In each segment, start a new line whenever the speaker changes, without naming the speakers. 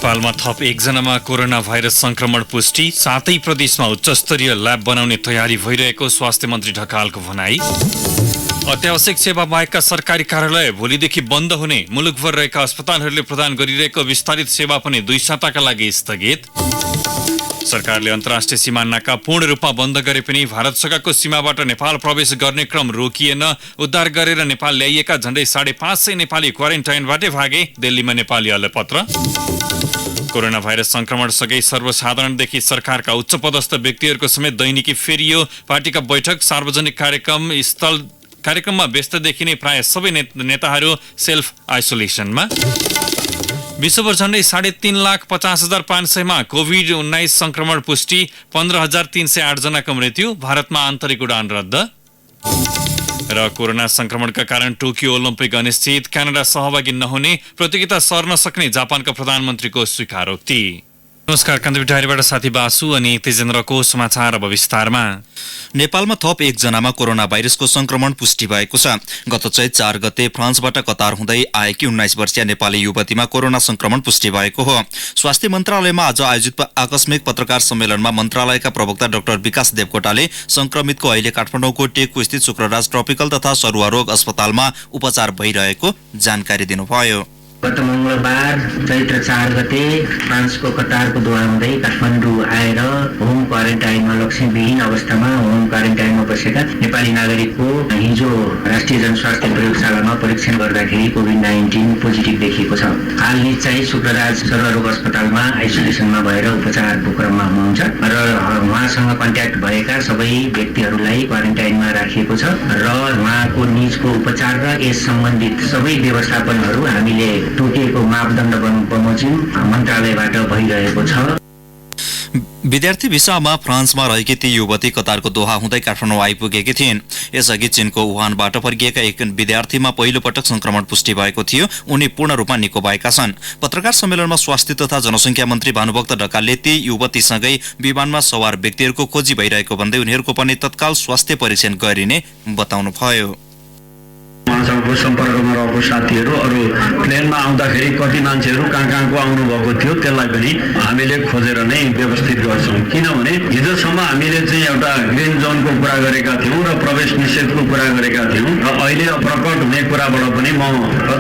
नेपालमा थप एकजनामा corona virus संक्रमण पुष्टि, 7 प्रदेशमा उच्चस्तरीय ल्याब बनाउने तयारी भइरहेको स्वास्थ्य मन्त्री ढकालको भनाई। अत्यावश्यक सेवा बाहेकका सरकारी कार्यालय भोलिदेखि बन्द हुने, मुलुकभर रहेका अस्पतालहरूले प्रदान गरिरहेको विस्तारित सेवा पनि 2 साताका लागि स्थगित। सरकारले अन्तर्राष्ट्रिय सीमा नाका पूर्ण रूपमा बन्द गरे पनि भारतसँगको सीमाबाट नेपाल प्रवेश गर्ने क्रम रोकिएन। उद्धार गरेर नेपाल ल्याइएका झण्डै 550 नेपाली क्वारेन्टाइनबाटै भागे, दिल्लीमा नेपालीहरूले पत्र। कोरोना भाइरस संक्रमणसँगै सर्वसाधारणदेखि सरकारका उच्चपदस्थ व्यक्तिहरूको समेत दैनिकी फेरियो। पार्टीका बैठक, सार्वजनिक कार्यक्रममा व्यस्त देखिने प्राय सबै नेताहरू सेल्फ आइसोलेसनमा। विश्वभर झण्डै 3,50,500 मा कोभिड-19 संक्रमण पुष्टि, 15,308 जनाको मृत्यु। भारतमा आन्तरिक उडान रद्द। र कोरोना संक्रमणका कारण टोकियो ओलम्पिक अनिश्चित, क्यानाडा सहभागी नहुने, प्रतियोगिता सर्न सक्ने जापानका प्रधानमन्त्रीको स्वीकारोक्ति। नमस्कार, कान्तिपुर डायरीबाट साथी बासु अनि तेजेन्द्रको समाचार अब विस्तारमा।
नेपालमा थप एकजनामा कोरोना भाइरसको संक्रमण पुष्टि भएको छ। गत चैत 4 गते फ्रान्सबाट कतार हुँदै आएकी 19 वर्षीय नेपाली युवतीमा कोरोना संक्रमण पुष्टि भएको हो। स्वास्थ्य मन्त्रालयमा आज आयोजित आकस्मिक पत्रकार सम्मेलनमा मन्त्रालयका प्रवक्ता डाक्टर विकास देवकोटाले संक्रमितको अहिले काठमाडौँको टेकु स्थित शुक्रराज ट्रपिकल तथा सरुवा रोग अस्पतालमा उपचार भइरहेको जानकारी दिनुभयो।
गत मंगलबार चैत्र 4 गते फ्रान्सको कतारको दोहा हुँदै काठमाडौँ आएर होम क्वारेन्टाइनमा लक्षणविहीन अवस्थामा होम क्वारेन्टाइनमा बसेका नेपाली नागरिकको हिजो राष्ट्रिय जनस्वास्थ्य प्रयोगशालामा परीक्षण गर्दाखेरि कोभिड-19 पोजिटिभ देखिएको छ। हाल चाहिँ शुक्रराज सर्वरोग अस्पतालमा आइसोलेसनमा भएर उपचारको क्रममा हुनुहुन्छ र उहाँसँग कन्ट्याक्ट भएका सबै व्यक्तिहरूलाई क्वारेन्टाइनमा राखिएको छ र उहाँको निजको उपचार र यस सम्बन्धित सबै व्यवस्थापनहरू हामीले तोकिएको मापदण्ड बमोजिम मन्त्रालयबाट भइरहेको छ।
विद्यार्थी भिसामा फ्रान्समा रहेकी ती युवती कतारको दोहा हुँदै काठमाडौँ आइपुगेकी थिइन्। यसअघि चीनको वुहानबाट फर्किएका एक विद्यार्थीमा पहिलो पटक संक्रमण पुष्टि भएको थियो। उनी पूर्ण रूपमा निको भएका छन्। पत्रकार सम्मेलनमा स्वास्थ्य तथा जनसंख्या मन्त्री भानुभक्त ढकालले ती युवतीसँगै विमानमा सवार व्यक्तिहरूको खोजी भइरहेको भन्दै उनीहरूको पनि तत्काल स्वास्थ्य परीक्षण गरिने बताउनुभयो।
उहाँसँगको सम्पर्कमा रहेको साथीहरू अरू प्लेनमा आउँदाखेरि कति मान्छेहरू कहाँको आउनु भएको थियो त्यसलाई पनि हामीले खोजेर नै व्यवस्थित गर्छौँ। किनभने हिजोसम्म हामीले चाहिँ एउटा ग्रीन जोनको कुरा गरेका थियौँ र प्रवेश निषेधको कुरा गरेका थियौँ र अहिले प्रकट हुने कुराबाट पनि म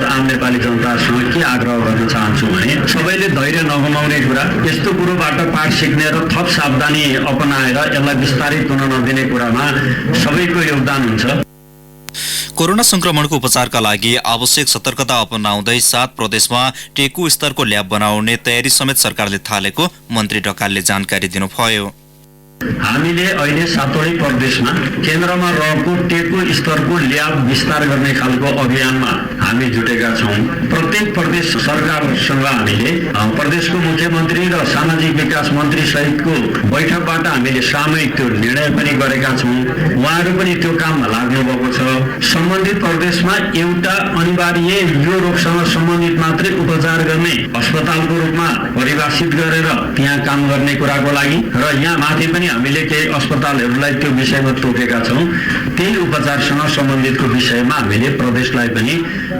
आम नेपाली जनतासँग के आग्रह गर्न चाहन्छु भने सबैले धैर्य नगुमाउने कुरा, यस्तो कुरोबाट पाठ सिक्ने र थप सावधानी अपनाएर यसलाई विस्तारित हुन नदिने कुरामा सबैको योगदान हुन्छ।
कोरोना संक्रमणको उपचारका लागि आवश्यक सतर्कता अपनाउँदै 7 प्रदेशमा टेकु स्तरको ल्याब बनाउने तयारी समेत सरकारले थालेको मन्त्री ढकालले जानकारी दिनुभयो।
हामीले अहिले 7वटै प्रदेशमा केन्द्रमा रहेको टेकु स्तरको ल्याब विस्तार गर्ने खालको अभियानमा हामी जुटेका छौँ। प्रत्येक प्रदेश सरकारसँग हामीले प्रदेशको मुख्यमन्त्री र सामाजिक विकास मन्त्री सहितको बैठकबाट हामीले सामूहिक त्यो निर्णय पनि गरेका छौँ। उहाँहरू पनि त्यो काममा लाग्नु भएको छ। सम्बन्धित प्रदेशमा एउटा अनिवार्य यो रोगसँग सम्बन्धित मात्रै उपचार गर्ने अस्पतालको रूपमा परिभाषित गरेर त्यहाँ काम गर्ने कुराको लागि र यहाँ माथि पनि हामीले केही अस्पतालहरूलाई त्यो विषयमा तोकेका छौँ। त्यही उपचारसँग सम्बन्धितको विषयमा हामीले प्रदेशलाई पनि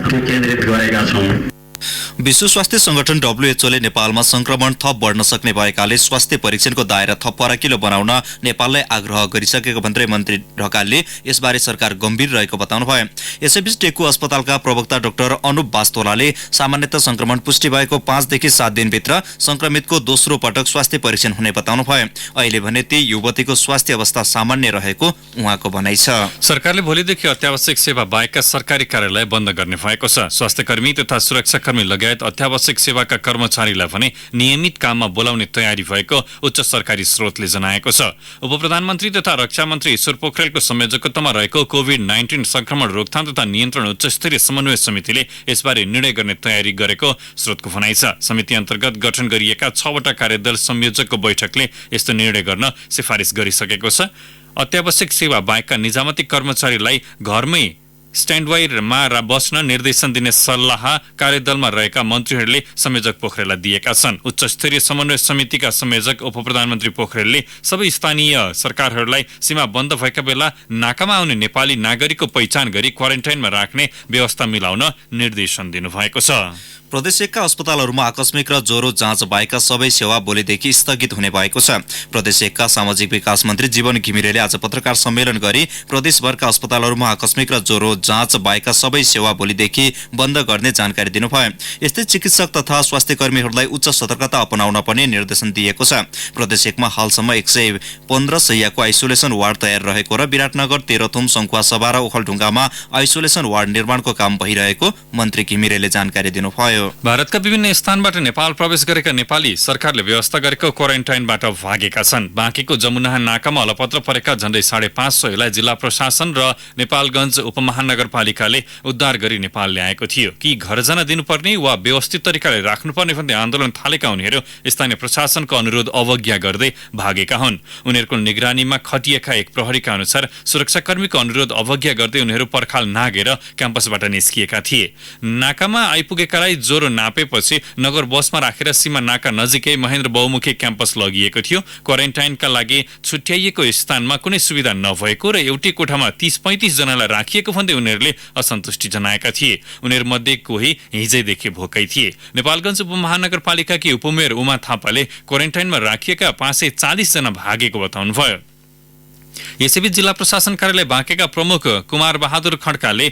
त्यो केन्द्रित गरेका छौँ।
विश्व स्वास्थ्य संगठन WHO ले नेपालमा संक्रमण थप बढ्न सक्ने भएकाले स्वास्थ्य परीक्षणको दायरा थप फराकिलो बनाउन नेपाललाई आग्रह गरिसकेको भन्दै मन्त्री ढकालले यसबारे सरकार गम्भीर रहेको बताउनुभयो। यसैबीच टेकु अस्पतालका प्रवक्ता डाक्टर अनुप वास्तोलाले सामान्यतः संक्रमण पुष्टि भएको 5 देखि 7 दिनभित्र संक्रमितको दोस्रो पटक स्वास्थ्य परीक्षण हुने बताउनुभयो। अहिले भने ती युवतीको स्वास्थ्य अवस्था सामान्य रहेको उहाँको भनाइ छ।
सरकारले भोलिदेखि अत्यावश्यक सेवा बाहेकका सरकारी कार्यालय बन्द गर्ने भएको छ। स्वास्थ्यकर्मी तथा सुरक्षाकर्मी लगायत अत्यावश्यक सेवाका कर्मचारीलाई भने नियमित काममा बोलाउने तयारी भएको उच्च सरकारी स्रोतले जनाएको छ। उपप्रधानमन्त्री तथा रक्षा मन्त्री ईश्वर पोखरेलको संयोजकत्वमा रहेको कोभिड-19 संक्रमण रोकथाम तथा नियन्त्रण उच्चस्तरीय समन्वय समितिले यसबारे निर्णय गर्ने तयारी गरेको स्रोतको भनाइ छ। समिति अन्तर्गत गठन गरिएका 6वटा कार्यदल संयोजकको बैठकले यस्तो निर्णय गर्न सिफारिस गरिसकेको छ। अत्यावश्यक सेवा बाहेकका निजामती कर्मचारीलाई घरमै स्ट्यान्डबाईमा बस्न निर्देशन दिने सल्लाह कार्यदलमा रहेका मन्त्रीहरूले संयोजक पोखरेललाई दिएका छन्। उच्च स्तरीय समन्वय समितिका संयोजक उपप्रधानमन्त्री पोखरेलले सबै स्थानीय सरकारहरूलाई सीमा बन्द भएका बेला नाकामा आउने नेपाली नागरिकको पहिचान गरी क्वारेन्टाइनमा राख्ने व्यवस्था मिलाउन निर्देशन दिनुभएको छ।
प्रदेश 1 का अस्पतालहरूमा आकस्मिक र ज्वरो जाँच बाहेकका सबै सेवा भोलिदेखि स्थगित हुने भएको छ। प्रदेश 1 का सामाजिक विकास मन्त्री जीवन घिमिरेले आज पत्रकार सम्मेलन गरी प्रदेशभरका अस्पतालहरूमा आकस्मिक र ज्वरो जाँच बाहेकका सबै सेवा भोलिदेखि बन्द गर्ने जानकारी दिनुभयो। यस्तै चिकित्सक तथा स्वास्थ्य कर्मीहरूलाई उच्च सतर्कता अपनाउन पनि निर्देशन दिएको छ। प्रदेश 1 मा हालसम्म 115 शैय्याको आइसोलेसन वार्ड तयार रहेको र विराटनगर, तेह्रथुम, सङ्खुवासभा र ओखलढुङ्गामा आइसोलेसन वार्ड निर्माणको काम भइरहेको मन्त्री घिमिरेले जानकारी दिनुभयो।
भारतका विभिन्न स्थानबाट नेपाल प्रवेश गरेका नेपाली सरकारले व्यवस्था गरेको क्वारेन्टाइनबाट भागेका छन्। बाँकीको जमुना नाकामा अलपत्र परेका झण्डै 550लाई जिल्ला प्रशासन र नेपालगञ्ज उपमहानगरपालिकाले उद्धार गरी नेपाल ल्याएको थियो। कि घर जान दिनुपर्ने वा व्यवस्थित तरिकाले राख्नुपर्ने भन्दै आन्दोलन थालेका उनीहरू स्थानीय प्रशासनको अनुरोध अवज्ञा गर्दै भागेका हुन्। उनीहरूको निगरानीमा खटिएका एक प्रहरीका अनुसार सुरक्षाकर्मीको अनुरोध अवज्ञा गर्दै उनीहरू पर्खाल नागेर क्याम्पसबाट निस्किएका थिए। नाकामा आइपुगेकालाई ज्वरो नापेपछि नगर बसमा राखेर सीमा नाका नजिकै महेन्द्र बहुमुखी क्याम्पस लगिएको थियो। क्वारेन्टाइनका लागि छुट्याइएको स्थानमा कुनै सुविधा नभएको र एउटै कोठामा 30-35 जनालाई राखिएको भन्दै उनीहरूले असन्तुष्टि जनाएका थिए। उनीहरूमध्ये कोही हिजैदेखि भोकै थिए। नेपालगञ्ज उपमहानगरपालिकाकी उपमेयर उमा थापाले क्वारेन्टाइनमा राखिएका 540 जना भागेको बताउनुभयो। यसैबीच जिल्ला प्रशासन कार्यालय बाँकेका प्रमुख कुमार बहादुर खड्काले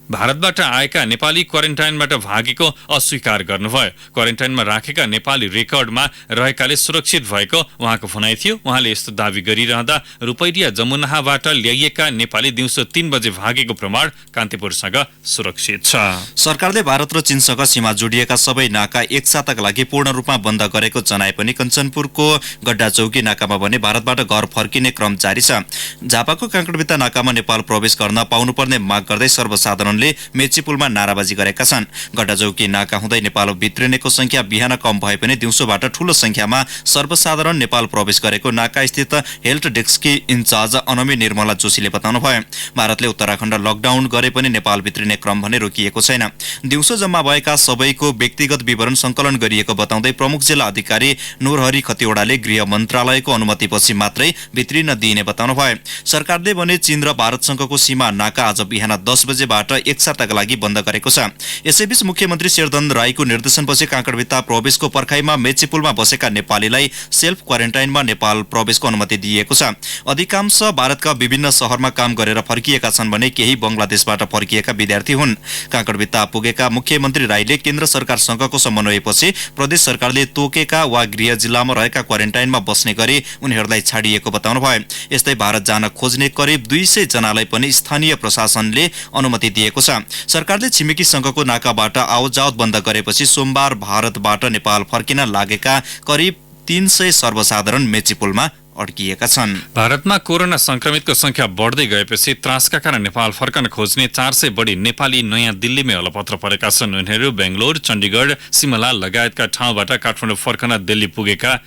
भारतबाट आएका नेपाली क्वारेन्टाइनबाट भागेको अस्वीकार गर्नुभयो। क्वारेन्टाइनमा राखेका नेपाली रेकर्डमा रहेकाले सुरक्षित भएको उहाँको भनाइ थियो। उहाँले यस्तो दावी गरिरहँदा रुपैडिया जमुनाहाबाट ल्याइएका नेपाली दिउँसो 3 बजे भागेको प्रमाण कान्तिपुरसँग सुरक्षित छ।
सरकारले भारत र चीनसँग सीमा जोडिएका सबै नाका एक साताका लागि पूर्ण रूपमा बन्द गरेको जनाए पनि कञ्चनपुरको गड्डा चौकी नाकामा भने भारतबाट घर फर्किने क्रम जारी छ। झापाको काँकडभित्ता नाकामा नेपाल प्रवेश गर्न पाउनुपर्ने माग गर्दै सर्वसाधारणले मेचीपुलमा नाराबाजी गरेका छन्। गड्डाचौकी नाका हुँदै नेपाल भित्रिनेको संख्या बिहान कम भए पनि दिउँसोबाट ठूलो संख्यामा सर्वसाधारण नेपाल प्रवेश गरेको नाका स्थित हेल्थ डेस्ककी इन्चार्ज अनमी निर्मला जोशीले बताउनुभयो। भारतले उत्तराखण्ड लकडाउन गरे पनि नेपाल भित्रिने क्रम भने रोकिएको छैन। दिउँसो जम्मा भएका सबैको व्यक्तिगत विवरण संकलन गरिएको बताउँदै प्रमुख जिल्ला अधिकारी नूरहरि खतिवडाले गृह मन्त्रालयको अनुमतिपछि मात्रै भित्रिन दिइने बताउनुभयो। सरकारले भने चीन र भारतसँगको सीमा नाका आज बिहान 10 बजेबाट एक साताका लागि बन्द गरेको छ। यसैबीच मुख्यमन्त्री शेरधन राईको निर्देशनपछि काँकडभित्ता प्रवेशको पर्खाइमा मेचीपुलमा बसेका नेपालीलाई सेल्फ क्वारेन्टाइनमा नेपाल प्रवेशको अनुमति दिइएको छ। अधिकांश भारतका विभिन्न शहरमा काम गरेर फर्किएका छन् भने केही बंगलादेशबाट फर्किएका विद्यार्थी हुन्। काँकडभित्ता पुगेका मुख्यमन्त्री राईले केन्द्र सरकारसँगको समन्वयपछि प्रदेश सरकारले तोकेका वा गृह जिल्लामा रहेका क्वारेन्टाइनमा बस्ने गरी उनीहरूलाई छाडिएको बताउनुभयो। यस्तै भारत जान खोज्ने करिब 200 जनालाई पनि स्थानीय प्रशासनले अनुमति दिएको छ। सरकारले छिमेकीसँगको नाकाबाट आवतजावत बन्द गरेपछि सोमबार भारतबाट नेपाल फर्किन लागेका करिब 300 सर्वसाधारण मेचीपुलमा अड्किएका छन्।
भारतमा कोरोना संक्रमितको संख्या बढ्दै गएपछि त्रासका कारण नेपाल फर्कन खोज्ने 400 बढी नेपाली नयाँ दिल्लीमै अलपत्र परेका छन्। उनीहरू बेंगलोर, चण्डीगढ, सिमला लगायतका ठाउँबाट काठमाडौँ फर्कन दिल्ली पुगेका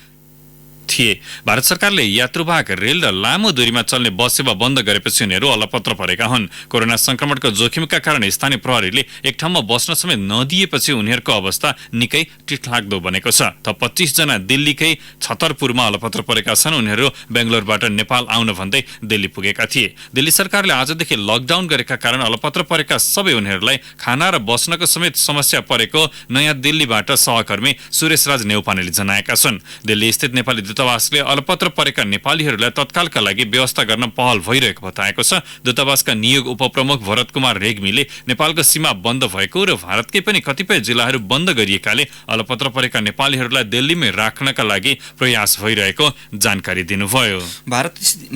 थिए। भारत सरकारले यात्रुवाहक रेल र लामो दूरीमा चल्ने बस सेवा बन्द गरेपछि उनीहरू अलपत्र परेका हुन्। कोरोना संक्रमणको जोखिमका कारण स्थानीय प्रहरीले एक ठाउँमा बस्न समेत नदिएपछि उनीहरूको अवस्था निकै टिठलाग्दो बनेको छ। त 25 जना दिल्लीकै छतरपुरमा अलपत्र परेका छन्। उनीहरू बेंगलोरबाट नेपाल आउन भन्दै दिल्ली पुगेका थिए। दिल्ली सरकारले आजदेखि लकडाउन गरेका कारण अलपत्र परेका सबै उनीहरूलाई खाना र बस्नको समेत समस्या परेको नयाँ दिल्लीबाट सहकर्मी सुरेशराज नेउपानेले जनाएका छन्। दिल्ली स्थित नेपाली दूतावासले अलपत्र परेका नेपालीहरूलाई तत्कालका लागि व्यवस्था गर्न पहल भइरहेको बताएको छ। दूतावासका नियोग उपप्रमुख भरत कुमार रेग्मीले नेपालको सीमा बन्द भएको र भारतकै पनि कतिपय जिल्लाहरू बन्द गरिएकाले अलपत्र परेका नेपालीहरूलाई दिल्लीमै राख्नका लागि प्रयास भइरहेको जानकारी दिनुभयो।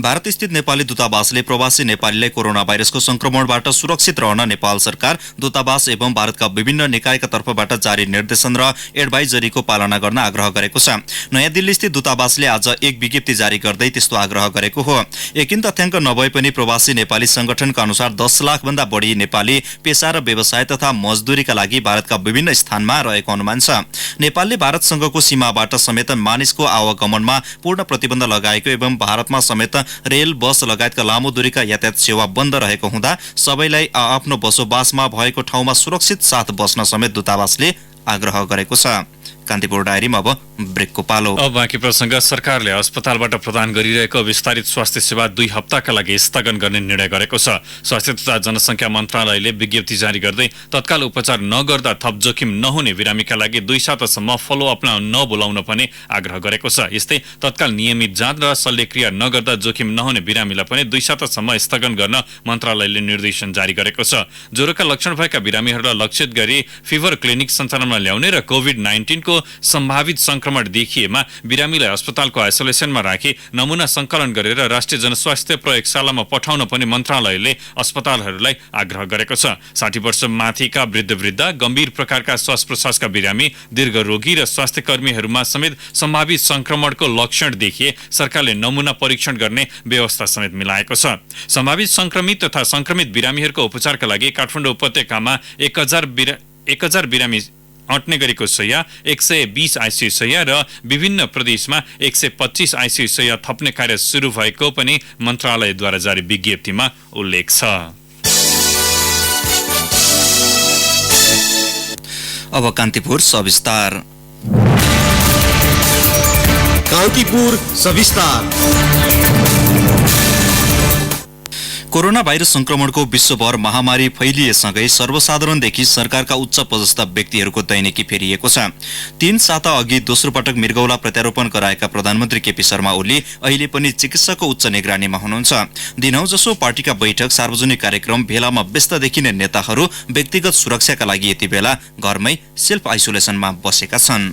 भारत स्थित नेपाली दूतावासले प्रवासी नेपालीलाई कोरोना भाइरसको संक्रमणबाट सुरक्षित रहन नेपाल सरकार, दूतावास एवं भारतका विभिन्न निकायका तर्फबाट जारी निर्देशन र एडभाइजरीको पालना गर्न आग्रह गरेको छ। नयाँ दिल्ली स्थित दूतावासले आज एक विज्ञप्ति जारी गर्दै त्यस्तो आग्रह गरेको हो। यकिन तथ्याङ्क नभए पनि प्रवासी नेपाली संगठनका अनुसार 10 लाख भन्दा बढी नेपाली पेशा र व्यवसाय तथा मजदुरीका लागि भारतका विभिन्न स्थानमा रहेको अनुमान छ। नेपालले भारतसँगको सीमाबाट समेत मानिसको आवागमनमा पूर्ण प्रतिबन्ध लगाएको एवं भारतमा समेत रेल, बस लगायतका लामो दूरीका यातायात सेवा बन्द रहेको हुँदा सबैलाई आफ्नो बसोबासमा भएको ठाउँमा सुरक्षित साथ बस्न समेत दूतावासले आग्रह गरेको छ। कान्तिपुर डायरीमा अब ब्रेकको पालो।
अब बाँकी प्रसङ्ग। सरकारले अस्पतालबाट प्रदान गरिरहेको विस्तारित स्वास्थ्य सेवा 2 हप्ताका लागि स्थगन गर्ने निर्णय गरेको छ। स्वास्थ्य तथा जनसङ्ख्या मन्त्रालयले विज्ञप्ति जारी गर्दै तत्काल उपचार नगर्दा थप जोखिम नहुने बिरामीका लागि 2 सातासम्म फलोअप नबोलाउन पनि आग्रह गरेको छ। यस्तै तत्काल नियमित जाँच र शल्यक्रिया नगर्दा जोखिम नहुने बिरामीलाई पनि 2 सातासम्म स्थगन गर्न मन्त्रालयले निर्देशन जारी गरेको छ। ज्वरोका लक्षण भएका बिरामीहरूलाई लक्षित गरी फिभर क्लिनिक सञ्चालनमा ल्याउने र कोभिड-19 को सम्भावित संक्रमण देखिएमा बिरामीलाई अस्पतालको आइसोलेसनमा राखी नमुना संकलन गरेर राष्ट्रिय जनस्वास्थ्य प्रयोगशालामा पठाउन पनि मन्त्रालयले अस्पतालहरूलाई आग्रह गरेको छ। 60 वर्ष माथिका वृद्ध, गम्भीर प्रकारका श्वास प्रश्वासका बिरामी, दीर्घ रोगी र स्वास्थ्य कर्मीहरूमा समेत सम्भावित संक्रमणको लक्षण देखिए सरकारले नमुना परीक्षण गर्ने व्यवस्था समेत मिलाएको छ। सम्भावित संक्रमित तथा संक्रमित बिरामीहरूको उपचारका लागि काठमाडौँ उपत्यकामा 1000 बिरामी अट्ने गरेको शैय्या, 120 आइसियु शैय्या र विभिन्न प्रदेशमा 125 आइसियु शैय्या थप्ने कार्य सुरु भएको पनि मन्त्रालयद्वारा जारी विज्ञप्तिमा उल्लेख छ।
अब कान्तिपुर सविस्तार।
कान्तिपुर सविस्तार।
कोरोना भाइरस संक्रमणको विश्वभर महामारी फैलिएसँगै सर्वसाधारणदेखि सरकारका उच्च पदस्थ व्यक्तिहरूको दैनिकी फेरिएको छ। 3 साता अघि दोस्रो पटक मृगौला प्रत्यारोपण गराएका प्रधानमन्त्री केपी शर्मा ओली अहिले पनि चिकित्साको उच्च निगरानीमा हुनुहुन्छ। दिनौजसो पार्टीका बैठक, सार्वजनिक कार्यक्रम, भेलामा व्यस्त देखिने नेताहरू व्यक्तिगत सुरक्षाका लागि यति बेला घरमै सेल्फ आइसोलेसनमा बसेका छन्।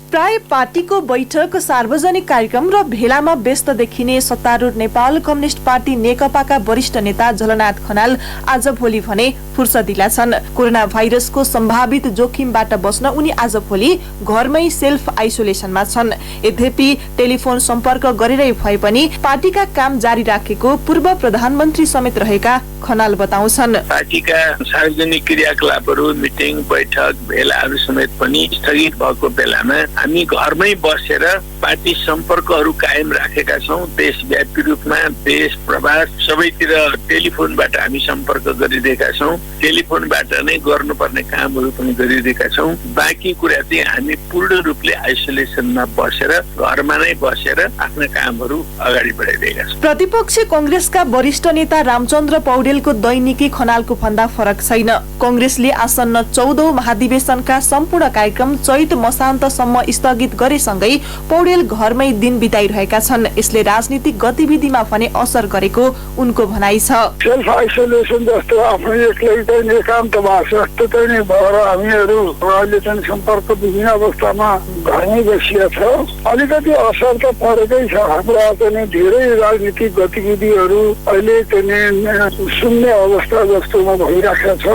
प्राय पार्टीको बैठक, सार्वजनिक कार्यक्रम र भेलामा व्यस्त देखिने सत्तारूढ नेपाल कम्युनिस्ट पार्टी नेकपाका वरिष्ठ नेता झलनाथ खनाल आज भोलि भने फुर्सदिला छन्। कोरोना भाइरसको सम्भावित जोखिमबाट बस्न उनी आज भोलि घरमै सेल्फ आइसोलेसनमा छन्। यद्यपि टेलिफोन सम्पर्क गरेरै भए पनि पार्टीका काम जारी राखेको पूर्व प्रधानमन्त्री समेत रहेका खनाल बताउँछन्।
पार्टीका सार्वजनिक क्रियाकलापहरू, मिटिङ, बैठक, भेलाहरू समेत पनि स्थगित भएको बेलामा हामी घरमै बसेर पार्टी सम्पर्कहरू कायम राखेका छौँ। देशव्यापी रूपमा देश प्रवास सबैतिर टेलिफोनबाट हामी सम्पर्क गरिरहेका छौँ। टेलिफोनबाट नै गर्नुपर्ने कामहरू पनि गरिरहेका छौँ। बाँकी कुरा चाहिँ हामी पूर्ण रूपले आइसोलेसनमा बसेर घरमा नै बसेर आफ्ना कामहरू अगाडि बढाइरहेका छौँ।
प्रतिपक्षी कांग्रेसका वरिष्ठ नेता रामचन्द्र पौडेलको दैनिकी खनालको भन्दा फरक छैन। कांग्रेसले आसन्न 14औं महाधिवेशनका सम्पूर्ण कार्यक्रम चैत मसान्तसम्म स्थगित गरेसँगै पौडेल घरमै दिन बिताइरहेका छन्। यसले राजनीतिक गतिविधिमा भने असर गरेको उनको भनाइ छ।
सेल्फ आइसोलेसन जस्तो आफै एक्लै चाहिँ एकान्तवास जस्तो चाहिँ भएर हामीहरू अहिले चाहिँ सम्पर्क विभिन्न अवस्थामा घरमै बसिया छ। अलिकति असर त परेकै छ। हाम्रा चाहिँ धेरै राजनीतिक गतिविधिहरू अहिले चाहिँ सुन्ने अवस्था जस्तोमा भइरहेको छ।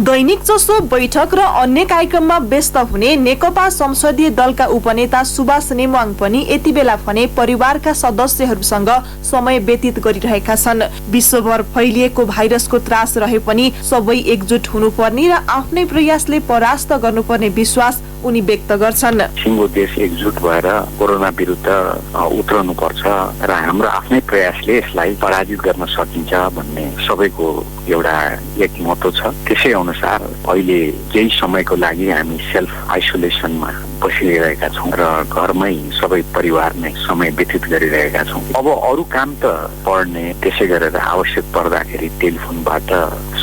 दैनिक जसो बैठक र अन्य कार्यक्रममा व्यस्त हुने नेकपा संसदीय दलका उपनेता सुभाष नेमाङ पनि यति बेला भने परिवारका सदस्यहरूसँग समय व्यतीत गरिरहेका छन्। विश्वभर फैलिएको भाइरसको त्रास रहे पनि सबै एकजुट हुनुपर्ने र आफ्नै प्रयासले परास्त गर्नुपर्ने विश्वास उनी व्यक्त गर्छन्।
सिङ्गो देश एकजुट भएर कोरोना विरुद्ध उत्रनु पर्छ र हाम्रो आफ्नै प्रयासले यसलाई पराजित गर्न सकिन्छ भन्ने सबैको एउटा एक मोटो छ। त्यसै अनुसार अहिले केही समयको लागि हामी सेल्फ आइसोलेसनमा बसिरहेका छौँ र घरमै सबै परिवार नै समय व्यतीत गरिरहेका छौँ। अब अरू काम त पढ्ने, त्यसै गरेर आवश्यक पर्दाखेरि टेलिफोनबाट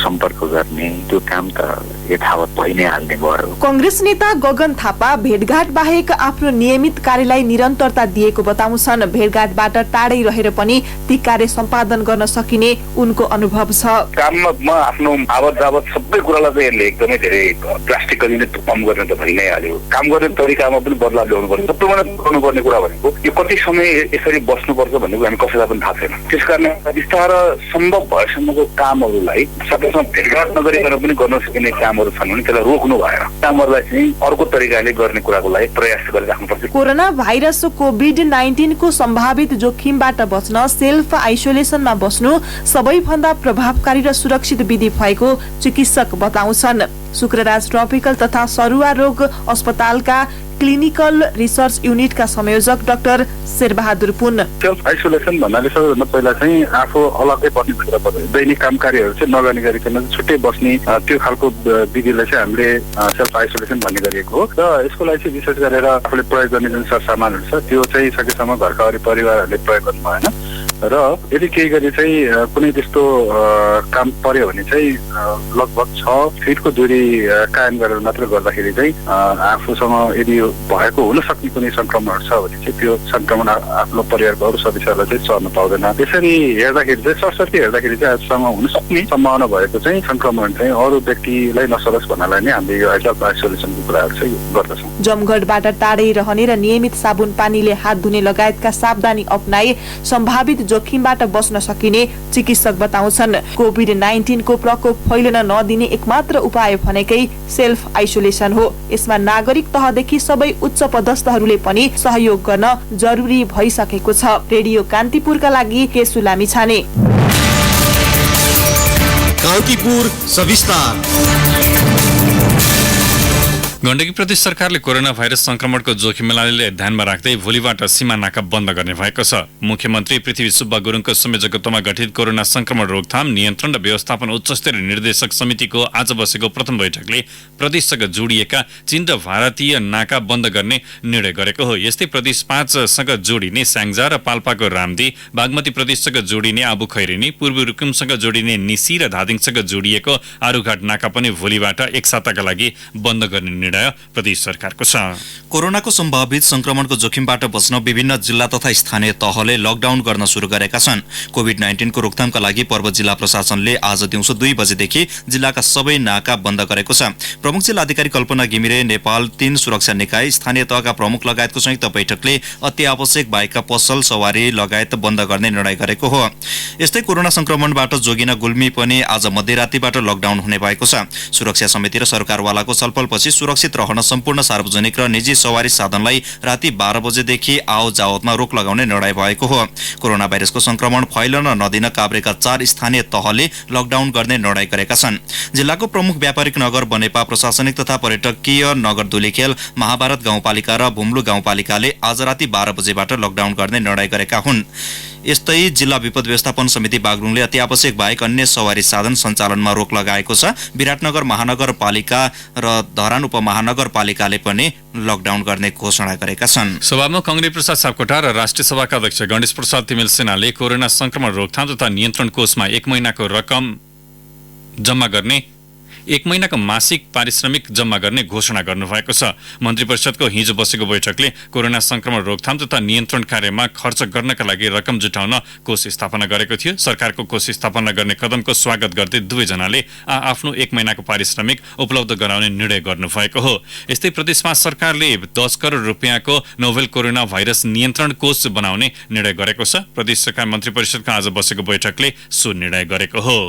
सम्पर्क गर्ने त्यो काम त यथावत भइ नै हाल्ने भयो।
कांग्रेस नेता गगन थापा भेटघाट बाहेक आफ्नो नियमित कार्यलाई निरन्तरता दिएको बताउँछन्। भेटघाटबाट टाढै रहेर पनि ती कार्य सम्पादन गर्न सकिने उनको अनुभव छ।
काममा म आफ्नो आवत सबै कुरालाई चाहिँ यसले एकदमै धेरै ड्रास्टिकली नै कम गर्न त भइ नै हाल्यो। काम गर्ने तरिकामा पनि बदलाव ल्याउनु पर्छ। सबैभन्दा गर्नुपर्ने कुरा भनेको यो कति समय यसरी बस्नुपर्छ भन्ने कुरा हामी कसैलाई पनि थाहा छैन। त्यसकारण बिस्तारै सम्भव भएसम्मको कामहरूलाई सबैसँग भेटघाट नगरिकन पनि गर्न सकिने कामहरू छन् भने त्यसलाई रोक्नु भएर कामहरूलाई चाहिँ अर्को तरिकाले गर्ने कुराको लागि प्रयास गरिराख्नुपर्छ।
कोरोना भाइरस कोभिड-19 को सम्भावित जोखिमबाट बच्न सेल्फ आइसोलेसनमा बस्नु सबैभन्दा प्रभावकारी र सुरक्षित विधि भएको चिकित्सक बताउँछन्। शुक्रराज ट्रपिकल तथा सरुवा रोग अस्पतालका क्लिनिकल रिसर्च युनिटका संयोजक डाक्टर शेरबहादुर पुन।
सेल्फ आइसोलेसन भन्नाले सबैभन्दा पहिला चाहिँ आफू अलग्गै बस्ने भित्र पर्यो। दैनिक काम कार्यहरू चाहिँ नगर्ने गरिकन छुट्टै बस्ने त्यो खालको विधिलाई चाहिँ हामीले सेल्फ आइसोलेसन भन्ने गरिएको हो र यसको लागि चाहिँ विशेष गरेर आफूले प्रयोग गर्ने जुन सरसामानहरू छ त्यो चाहिँ सकेसम्म घरका परिवारहरूले प्रयोग गर्नु भएन र यदि केही गरी चाहिँ कुनै त्यस्तो काम पर्यो भने चाहिँ लगभग 6 फिटको दूरी कायम गरेर मात्र गर्दाखेरि चाहिँ आफूसँग यदि भएको हुन सक्ने कुनै संक्रमण छ भने चाहिँ त्यो संक्रमण आफ्नो परिवारको अरू सदस्यहरूलाई चाहिँ सर्न पाउँदैन। त्यसरी हेर्दाखेरि चाहिँ सरसर्ती हेर्दाखेरि चाहिँ आफूसँग हुन सक्ने सम्भावना भएको चाहिँ संक्रमण चाहिँ अरू व्यक्तिलाई नसरोस् भन्नलाई नै हामीले यो सेल्फ आइसोलेसनको कुराहरू चाहिँ गर्दछौँ।
जमघटबाट टाढै रहने र नियमित साबुन पानीले हात धुने लगायतका सावधानी अपनाए सम्भावित जोखिमबाट बस्न सकिने चिकित्सक बताउँछन्। कोभिड-19 को प्रकोप फैलन नदिने एकमात्र उपाय भनेकै सेल्फ आइसोलेसन हो। यसमा नागरिक तहदेखि सबै उच्च पदस्थहरूले पनि सहयोग गर्न जरुरी भइसकेको छ। रेडियो कान्तिपुरका लागि केसु लामिछाने।
कान्तिपुर सविस्तार।
गण्डकी प्रदेश सरकारले कोरोना भाइरस संक्रमणको जोखिमलाई ध्यानमा राख्दै भोलिबाट सीमा नाका बन्द गर्ने भएको छ। मुख्यमन्त्री पृथ्वी सुब्बा गुरुङको संयोजकत्वमा गठित कोरोना संक्रमण रोकथाम नियन्त्रण र व्यवस्थापन उच्चस्तरीय निर्देशक समितिको आज बसेको प्रथम बैठकले प्रदेशसँग जोडिएका चीन र भारतीय नाका बन्द गर्ने निर्णय गरेको हो। यस्तै प्रदेश 5सँग जोडिने स्याङ्जा र पाल्पाको रामदी, बागमती प्रदेशसँग जोडिने आबु खैरेनी, पूर्वी रुकुमसँग जोडिने निसी र धादिङसँग जोडिएको आरुघाट नाका पनि भोलिबाट एक साताका लागि बन्द गर्ने निर्णय प्रदेश सरकारको छ।
कोरोनाको सम्भावित संक्रमणको जोखिमबाट बच्न विभिन्न जिल्ला तथा स्थानीय तहले लकडाउन गर्न सुरु गरेका छन्। कोभिड-19 को रोकथामका लागि पर्वत जिल्ला प्रशासनले आज दिउँसो 2 बजेदेखि जिल्लाका सबै नाका बन्द गरेको छ। प्रमुख जिल्ला अधिकारी कल्पना घिमिरे, नेपाल 3 सुरक्षा निकाय, स्थानीय तहका प्रमुख लगायतको संयुक्त बैठकले अति आवश्यक बाहेकका पसल सवारी लगायत बन्द गर्ने निर्णय गरेको हो। यस्तै कोरोना संक्रमणबाट जोगिन गुल्मी पनि आज मध्यरातीबाट लकडाउन हुने भएको छ। सुरक्षा समिति र सरकारवालाको छलफलपछि सुरक्षित रहन सम्पूर्ण सार्वजनिक र निजी सवारी साधनलाई राति 12 बजेदेखि आओ जावतमा रोक लगाउने निर्णय भएको हो। कोरोना भाइरसको संक्रमण फैलन नदिन काभ्रेका 4 स्थानीय तहले लकडाउन गर्ने निर्णय गरेका छन्। जिल्लाको प्रमुख व्यापारिक नगर बनेपा, प्रशासनिक तथा पर्यटकीय नगर धुलिखेल, महाभारत गाउँपालिका र भुम्लु गाउँपालिकाले आज राति 12 बजेबाट लकडाउन गर्ने निर्णय गरेका हुन्। यस्तै जिल्ला विपद व्यवस्थापन समिति बागलुङले अति आवश्यक बाहेक अन्य सवारी साधन सञ्चालनमा रोक लगाएको छ। विराटनगर महानगरपालिका र धरान उपमहानगरपालिकाले पनि लकडाउन गर्ने घोषणा गरेका छन्।
सभामुख कङ्ग्रेस प्रसाद सापकोटा र राष्ट्रिय सभाका अध्यक्ष गणेश प्रसाद तिमेल सेनाले कोरोना संक्रमण रोकथाम तथा नियन्त्रण कोषमा 1 महिनाको रकम जम्मा गर्ने 1 महिनाको मासिक पारिश्रमिक जम्मा गर्ने घोषणा गर्नुभएको छ। मन्त्री परिषदको हिजो बसेको बैठकले कोरोना संक्रमण रोकथाम तथा नियन्त्रण कार्यमा खर्च गर्नका लागि रकम जुटाउन कोष स्थापना गरेको थियो। सरकारको कोष स्थापना गर्ने कदमको स्वागत गर्दै दुवैजनाले आफ्नो 1 महिनाको पारिश्रमिक उपलब्ध गराउने निर्णय गर्नुभएको हो। यस्तै प्रदेशमा सरकारले 10 करोड रुपियाँको नोभेल कोरोना भाइरस नियन्त्रण कोष बनाउने निर्णय गरेको छ। प्रदेश सरकार मन्त्री परिषदको आज बसेको बैठकले सो निर्णय गरेको हो।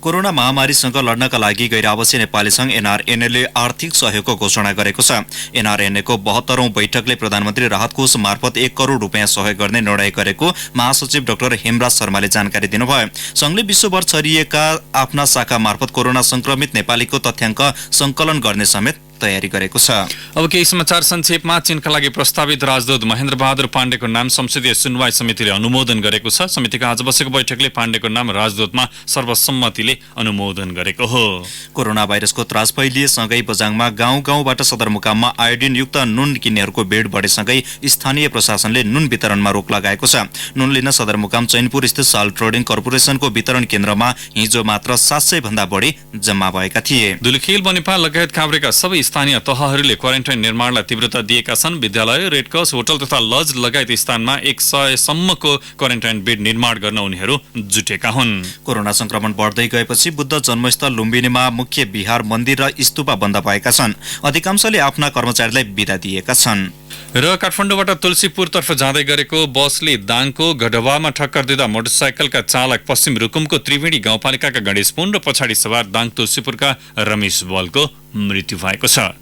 कोरोना महामारीसँग लड्नका लागि गैरआवासीय नेपाली संघ एनआरएनएले आर्थिक सहयोगको घोषणा गरेको छ। एनआरएनएको 72औं बैठकले प्रधानमन्त्री राहत कोष मार्फत 1 करोड रुपियाँ सहयोग गर्ने निर्णय गरेको महासचिव डाक्टर हेमराज शर्माले जानकारी दिनुभयो। संघले विश्वभर छरिएका आफ्ना शाखा मार्फत कोरोना संक्रमित नेपालीको तथ्याङ्क संकलन गर्ने समेत तयारी गरेको छ।
अब केही समाचार संक्षेपमा। चीनका लागि प्रस्तावित राजदूत महेन्द्र बहादुर पाण्डेको नाम संसदीय सुनवाई समितिले अनुमोदन गरेको छ। समितिको आज बसेको बैठकले पाण्डेको नाम राजदूतमा सर्वसम्मतिले अनुमोदन गरेको हो।
कोरोना भाइरसको त्रास फैलिएसँगै बजाङमा गाउँ-गाउँबाट सदरमुकाममा आयोडिनयुक्त नुन किन्नेहरूको भिड बढेसँगै स्थानीय प्रशासनले नुन वितरणमा रोक लगाएको छ। नुन लिन सदरमुकाम चैनपुर स्थित साल ट्रेडिङ कर्पोरेसनको वितरण केन्द्रमा हिजो मात्र 700 भन्दा बढी जम्मा भएका थिए।
धुलिखेल बनेपा लगायत काभ्रेका सबै स्थानीय तहहरूले क्वारेन्टाइन निर्माणलाई तीव्रता दिएका छन्। विद्यालय, रेड क्रस, होटल तथा लज लगायत स्थानमा 100 सम्मको क्वारेन्टाइन बेड निर्माण गर्न उनीहरू जुटेका हुन्।
कोरोना संक्रमण बढ्दै गएपछि बुद्ध जन्मस्थल लुम्बिनीमा मुख्य विहार, मन्दिर र स्तूपा बन्द भएका छन्। अधिकांशले आफ्ना कर्मचारीलाई बिदा दिएका छन्।
र काठमाडौँबाट तुलसीपुरतर्फ जाँदै गरेको बसले दाङको गढवामा ठक्कर दिँदा मोटरसाइकलका चालक पश्चिम रुकुमको त्रिवेणी गाउँपालिकाका गणेश पुन र पछाडि सवार दाङ तुलसीपुरका रमेश बलको मृत्यु भएको छ।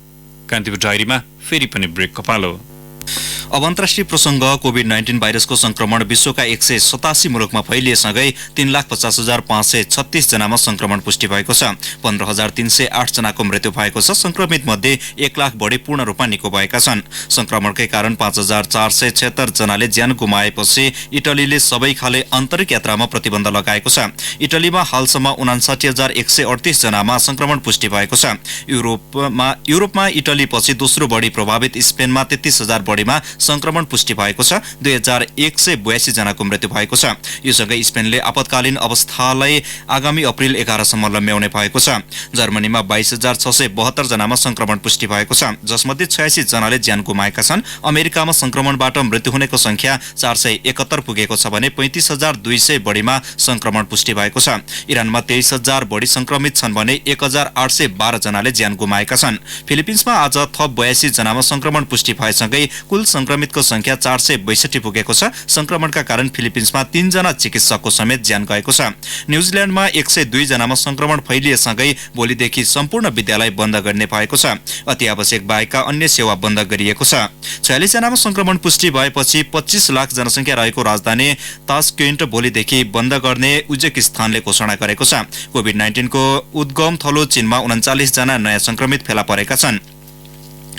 कान्तिपुर डायरीमा फेरि पनि ब्रेकको पालो।
अब अन्तर्राष्ट्रिय प्रसङ्ग कोभिड-19 भाइरसको संक्रमण विश्वका 187 मुलुकमा फैलिएसँगै 3,50,536 जनामा संक्रमण पुष्टि भएको छ। 15,308 जनाको मृत्यु भएको छ। संक्रमित मध्ये 1 लाख बढी पूर्ण रूपमा निको भएका छन्। संक्रमणकै कारण 5,476 जनाले ज्यान गुमाएपछि इटलीले सबै खाले आन्तरिक यात्रामा प्रतिबन्ध लगाएको छ। इटलीमा हालसम्म 59,138 जनामा संक्रमण पुष्टि भएको छ। युरोपमा इटलीपछि दोस्रो बढी प्रभावित स्पेनमा 33,000 बढीमा संक्रमण पुष्टि भएको छ। 2,182 जनाको मृत्यु भएको छ। यो सँगै स्पेनले आपतकालीन अवस्थालाई आगामी अप्रिल 11 सम्म लम्ब्याउने भएको छ। जर्मनीमा 22,672 जनामा संक्रमण पुष्टि भएको छ, जसमध्ये 86 जनाले ज्यान गुमाएका छन्। अमेरिकामा संक्रमणबाट मृत्यु हुनेको संख्या 471 पुगेको छ भने 35,200 बढीमा संक्रमण पुष्टि भएको छ। इरानमा 23,000 बढी संक्रमित छन् भने 1,812 जनाले ज्यान गुमाएका छन्। फिलिपिन्समा आज थप 82 जनामा संक्रमण पुष्टि भएसँगै कुल संक्रमितको संख्या 462 पुगेको छ। संक्रमणका कारण फिलिपिन्समा 3 जना चिकित्सकको समेत ज्यान गएको छ। न्युजिल्यान्डमा 102 जनामा संक्रमण फैलिएसँगै भोलिदेखि सम्पूर्ण विद्यालय बन्द गर्ने भएको छ। अति आवश्यक बाहेकका अन्य सेवा बन्द गरिएको छ। 46 जनामा संक्रमण पुष्टि भएपछि 25 लाख जनसङ्ख्या रहेको राजधानी तास्केन्ट भोलिदेखि बन्द गर्ने उज्बेकिस्तानले घोषणा गरेको छ। कोभिड-19 को उद्गम थलो चीनमा 39 जना नयाँ संक्रमित फेला परेका छन्।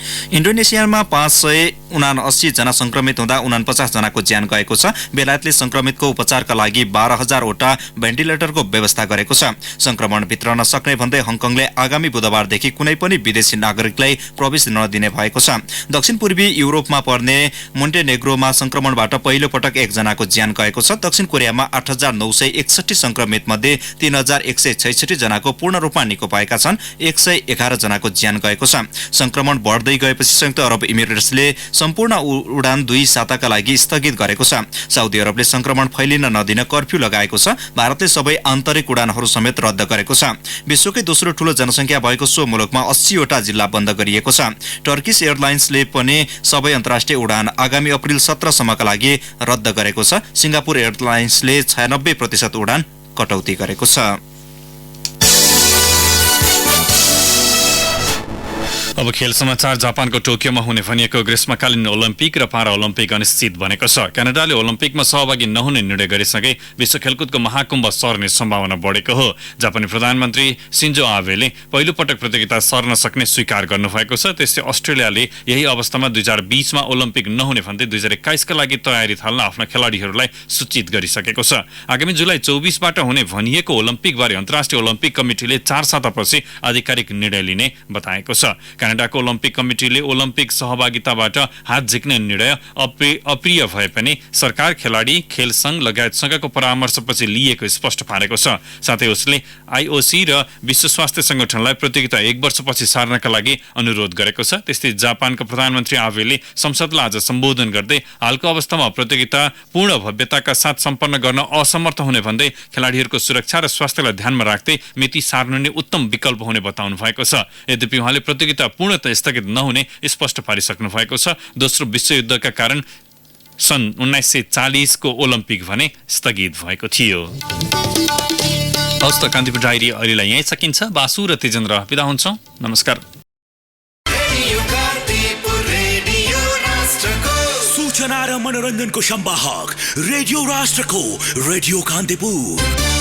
इन्डोनेसियामा 579 जना संक्रमित हुँदा 49 जनाको ज्यान गएको छ। बेलायतले संक्रमितको उपचारका लागि 12,000 वटा भेन्टिलेटरको व्यवस्था गरेको छ। संक्रमण भित्र नसक्ने भन्दै हङकङले आगामी बुधबारदेखि कुनै पनि विदेशी नागरिकलाई प्रवेश नदिने भएको छ। दक्षिण पूर्वी युरोपमा पर्ने मोन्टेनेग्रोमा संक्रमणबाट पहिलो पटक 1 जनाको ज्यान गएको छ। दक्षिण कोरियामा 8,961 संक्रमित मध्ये 3,166 जनाको पूर्ण रूपमा निको भएका छन्। 111 जनाको ज्यान गएको छ। संक्रमण बढ्दै गएपछि संयुक्त अरब इमिरेट्सले सम्पूर्ण उडान 2 साताका लागि स्थगित गरेको छ। साउदी अरबले संक्रमण फैलिन नदिन कर्फ्यू लगाएको छ। भारतले सबै आन्तरिक उडानहरू समेत रद्द गरेको छ। विश्वकै दोस्रो ठूलो जनसङ्ख्या भएको सो मुलुकमा 80 वटा जिल्ला बन्द गरिएको छ। टर्किश एयरलाइन्सले पनि सबै अन्तर्राष्ट्रिय उडान आगामी अप्रिल 17 सम्मका लागि रद्द गरेको छ। सिङ्गापुर एयरलाइन्सले 96% उडान कटौती गरेको छ।
अब खेल समाचार। जापानको टोकियोमा हुने भनिएको ग्रीष्मकालीन ओलम्पिक र पारा ओलम्पिक अनिश्चित बनेको छ। क्यानाडाले ओलम्पिकमा सहभागी नहुने निर्णय गरेसँगै विश्व खेलकुदको महाकुम्भ सर्ने सम्भावना बढेको हो। जापानी प्रधानमन्त्री सिन्जो आबेले पहिलो पटक प्रतियोगिता सर्न सक्ने स्वीकार गर्नुभएको छ। त्यस्तै अस्ट्रेलियाले यही अवस्थामा 2020 मा ओलम्पिक नहुने भन्दै 2021 का लागि तयारी थाल्न आफ्ना खेलाडीहरूलाई सूचित गरिसकेको छ। आगामी जुलाई 24 बाट हुने भनिएको ओलम्पिक बारे अन्तर्राष्ट्रिय ओलम्पिक कमिटीले 4 सातापछि आधिकारिक निर्णय लिने बताएको छ। क्यानाडाको ओलम्पिक कमिटीले ओलम्पिक सहभागिताबाट हात झिक्ने निर्णय अप्रिय भए पनि सरकार, खेलाडी, खेल संघ लगायत संघको परामर्शपछि लिएको स्पष्ट पारेको छ। साथै उसले आईओसी र विश्व स्वास्थ्य संगठनलाई प्रतियोगिता 1 वर्षपछि सार्नका लागि अनुरोध गरेको छ। त्यस्तै जापानका प्रधानमन्त्री आबेले संसदलाई आज सम्बोधन गर्दै हालको अवस्थामा प्रतियोगिता पूर्ण भव्यताका साथ सम्पन्न गर्न असमर्थ हुने भन्दै खेलाडीहरूको सुरक्षा र स्वास्थ्यलाई ध्यानमा राख्दै मिति सार्नु नै उत्तम विकल्प हुने बताउनु भएको छ। यद्यपि उहाँले प्रतियोगिता पूर्णतः स्थगित नहुने स्पष्ट पारिसक्नु भएको छ। दोस्रो विश्वयुद्धका कारण सन् 1940 को ओलम्पिक भने स्थगित भएको थियो। हवस् त कान्तिपुर डायरी अहिलेलाई यहीँ सकिन्छ। बासु र तेजेन्द्र बिदा हुन्छौँ। नमस्कार।
सूचना र मनोरञ्जनको संवाहक रेडियो राष्ट्रको रेडियो कान्तिपुर।